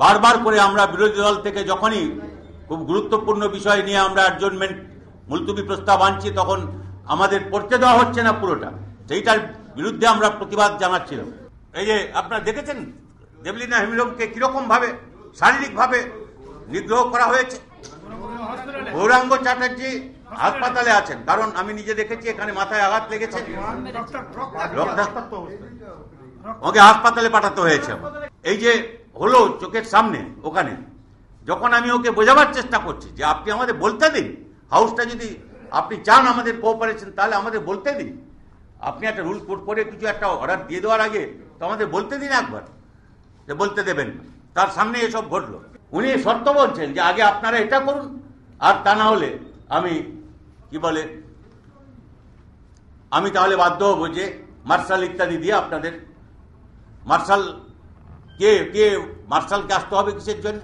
বারবার করে আমরা বিরোধী দল থেকে যখনই খুব গুরুত্বপূর্ণ বিষয় নিয়ে আমরা অ্যাডজর্নমেন্ট মুলতবি প্রস্তাব আনছি তখন আমাদের পড়তে দেওয়া হচ্ছে না পুরোটা, সেইটার বিরুদ্ধে আমরা প্রতিবাদ জানাচ্ছিলাম। এই যে আপনারা দেখেছেন দেবলীনা হেমব্রমকে কিরকম ভাবে শারীরিক ভাবে নিগ্রহ করা হয়েছে। গৌরাঙ্গ চ্যাটার্জি হাসপাতালে আছেন, কারণ আমি নিজে দেখেছি এখানে মাথায় আঘাত লেগেছে, ওকে হাসপাতালে পাঠাতে হয়েছে। এই যে হলো চোখের সামনে, ওখানে যখন আমি ওকে বোঝাবার চেষ্টা করছি যে আপনি আমাদের বলতে দিন, হাউসটা যদি আপনি চান আমাদের কোঅপারেশন তাহলে আমাদের বলতে দিন, আপনি একটা রুল কোড করে কিছু একটা অর্ডার দিয়ে দেওয়ার আগে তো আমাদের বলতে দিন একবার, যে বলতে দেবেন। তার সামনে এসব ঘটলো। উনি শর্ত বলছেন যে আগে আপনারা এটা করুন, আর তা না হলে আমি কি বলে আমি তাহলে বাধ্য হবো যে মার্শাল ইত্যাদি দিয়ে আপনাদের মার্শাল কে মার্শালকে আসতে হবে কিসের জন্য?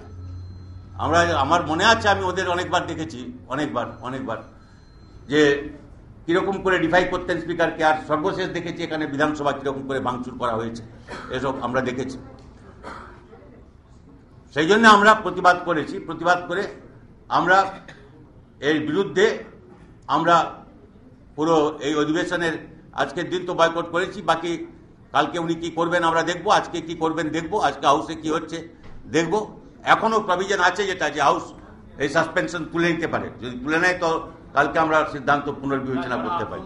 আমার মনে আছে আমি ওদের অনেকবার দেখেছি, অনেকবার যে কিরকম করে ডিফাই করতেন স্পিকারকে, আর সর্বশেষ দেখেছি এখানে বিধানসভা কিরকম করে ভাঙচুর করা হয়েছে, এসব আমরা দেখেছি। সেই জন্য আমরা প্রতিবাদ করেছি। প্রতিবাদ করে আমরা এর বিরুদ্ধে আমরা পুরো এই অধিবেশনের আজকের দিন তো বয়কট করেছি, বাকি কালকে উনি কি করবেন আমরা দেখব, আজকে কি করবেন দেখব, আজকে হাউসে কি হচ্ছে দেখব। এখনো প্রভিশন আছে যেটা যে হাউস এই সাসপেনশন তুলে নিতে পারে, যদি তুলে নেয় তো কালকে আমরা সিদ্ধান্ত পুনর্বিবেচনা করতে পারি।